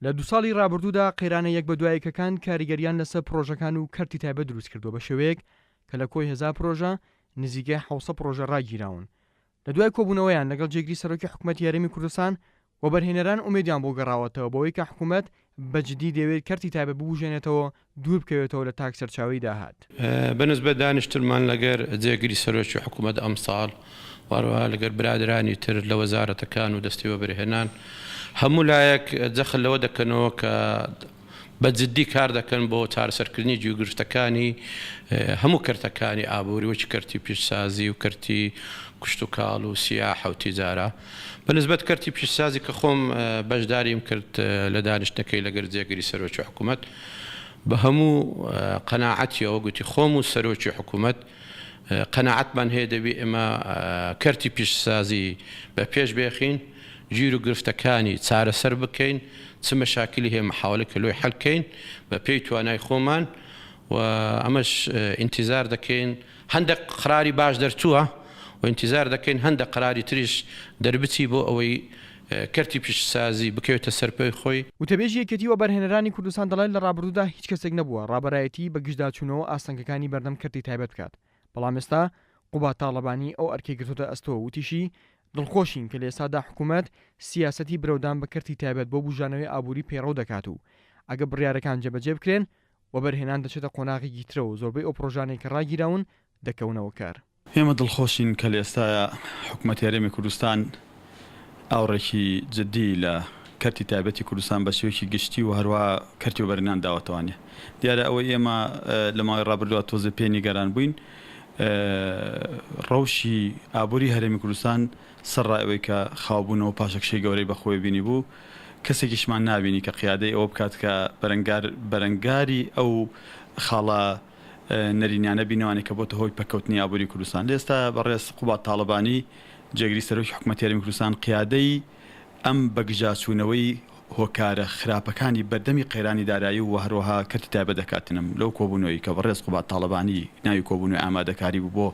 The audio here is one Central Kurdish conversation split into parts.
لە 2 ساڵی ڕابردوودا قەیرانە یەک بە دوایەکەکان کاریگەریان لەسەر پڕۆژەکان و کەرتی تایبەت دروست کردووە بە شێوەیەک کە لە کۆی 1000 پڕۆژە نزیکەی 700 پڕۆژە ڕاگیراون. لە دوای کۆبوونەوەیان لەگەڵ جێگری سەرۆکی حکومەت یاریمی کوردستان و بەرهێنەران ئومێدیان بۆ گەڕاوەتەوە بەوەی کە حکومەت بەجددی دەوێت کەرتی تایبەت ببوژێنێتەوە دوور بکەوێتەوە لە تاک سەرچاوی داهات. بەنسبەت دانیشتمان لەگەر جێگری سەرۆکی حکومەت ئەم ساڵ واروها لەگەر برادرانی تر لە وەزارەتەکان و دەستیوە بەرهێنان هەموو لایەک جەخل لەوە دەکەنەوە کە بەجددی کار دەکەن بۆ چارەسەرکردنی جێگرفتەکانی هەموو کەرتەکانی ئابووری وەکی کەرتی پیشسازی و کەرتی کوشت و کاڵ و سیاحە و تیجارە. بەنسبەت کەرتی پیشسازی کە خۆم بەشداریم کرد لە دانیشتەکەی لەگەر جێگری سەرۆکی حکومەت بە هەموو قەناعەتیەوە گوتی خۆم و سەرۆکی حکومەت قەناعەتمان هەیە دەبێ ئێمە کەرتی پیشسازی بە پێش بێخین گیر و گرفتەکانی چارەسەر بکەین چ مەشاکلی هەیە محاولە لۆی حەلکەین بە پێی توانای خۆمان و ئەمەش ئینتیزار دەکەین هەندێک قراری باش دەرچووە و ئینتیزار دەکەین هەندێک قراری تریش دەربچی بۆ ئەوەی کەرتی پیشسازی بکەوێتە سەرپەی خۆی. وتەبێژی یەکێتی و بەرهێنەرانی کوردستان دەڵێن لە ڕابردوودا هیچ کەسێک نەبووە ڕابەرایەتی بە گشتداچوونەوە ئاستەنگەکانی بەردەم کەرتی تایبەت بکات. بەڵام ئێستا قوبات تاڵەبانی ئەو ئەرکەی گرتوتە ئەستەوە وتیشی دڵخۆشین کە لە ئێستادا حکومەت سیاسەتی برەودان بە کەرتی تایبەت بۆ بوژانەوەی ئابووری پەیڕەو دەکات و ئەگە بڕیارەکان جێبەجێ بکرێن و بەرهێنان دەچێتە قۆناغی ترەوە زۆربەی ئەو پڕۆژانەی کە ڕاگیراون دەکەونەوە کار. ئێمە دڵخۆشین کە لە ئێستاە حکومەت یاریمی کوردستان ئاوڕێکی جددی لە کەرتی تایبەتی کوردستان بە شێوەیەکی گشتی و هەروە کەرتی و بەرهێنان داوەتوانێ. دیارە ئەوەی ئێمە لە ماوەی ڕابردووە تۆزە پێنی گەران بووین ڕەوشی ئابووری هەرێمی کوردستان سەرڕایەوەی کە خاوبوونەوە پاشەکشەی گەورەی بەخۆی بینی بوو کەسێکیشمان نابینی کە قیادەی ئەوە بکات کە بەرەنگاری ئەو خاڵە نەرینیانە بینەوانی کە بۆتە هۆی پەکەوتنی ئابووری کوردستان. لە ئێستا بەڕێز قوبات تاڵەبانی جێگری سەرۆکی حکومەت یاریمی کوردستان قیادەی ئەم بەگژاچوونەوەی هۆکارە خراپەکانی بەردەمی قەیرانی دارایی و هەروەها کەرتی تایبەت دەکاتنم لەو کۆبوونەوەی کە بەڕێز قوبات تاڵەبانی ناوی کۆبوونەوەی ئامادەکاری بوو بۆ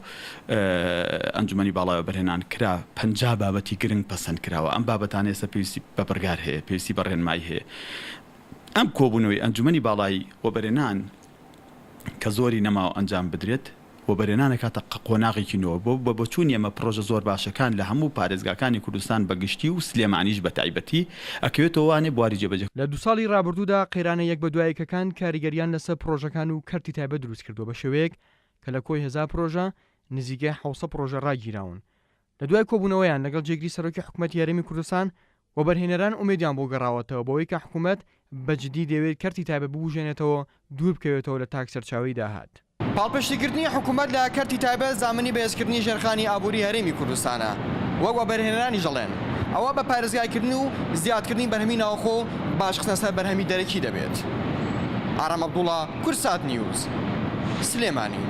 ئەنجومەنی باڵای بەرهێنان کرا 50 بابەتی گرنگ پەسەند کراوە. ئەم بابەتانە ئێستا پێویستی بە بەرگار هەیە پێویستی بە ڕێنمایی هەیە. ئەم کۆبوونەوەی ئەنجومەنی باڵای وەبەرهێنان کە زۆری نەماوە ئەنجام بدرێت و بەرهێنانە کاتە قۆناغێکی نوێ بۆ بۆچوون ئێمە پڕۆژە زۆر باشەکان لە هەموو پارێزگاکانی کوردستان بەگشتی و سلێمانیش بە تایبەتی ئەکەوێتەوە وانێ بواری جێبەجێ. لە 2 ساڵی ڕابردوودا قەیرانە یەک بە دوایەکەکان کاریگەریان لەسەر پڕۆژەکان و کەرتی تایبەت دروست کردووە بە شێوەیەک کە لە کۆی 1000 پڕۆژە نزیکەی 700 پڕۆژە ڕاگیراون. لە دوای کۆبوونەوەیان لەگەڵ جێگری سەرۆکی حکومەت یاریمی کوردستان و بەرهێنەران ئومێدیان بۆ گەڕاوەتەوە بەوەی کە حکومەت بەجددی دەوێت کەرتی تایبەت ببوژێنێتەوە دوور بکەوێتەوە لە تاک سەرچاوی داهات. پاڵپشتیکردنی حکومەت لە کەرتی تایبەت زامنی بەهێزکردنی ژێرخانی ئابووری هەرێمی کوردستانە وەک بەرهێنەرانی ژەڵێن ئەوە بە پارێزگایکردن و زیادکردنی بەرهەمی ناوخۆ باشخستنە سەر بەرهەمی دەرەکی دەبێت. ئارام عەبدوڵڵا، کوردسات نیوز، سلێمانی.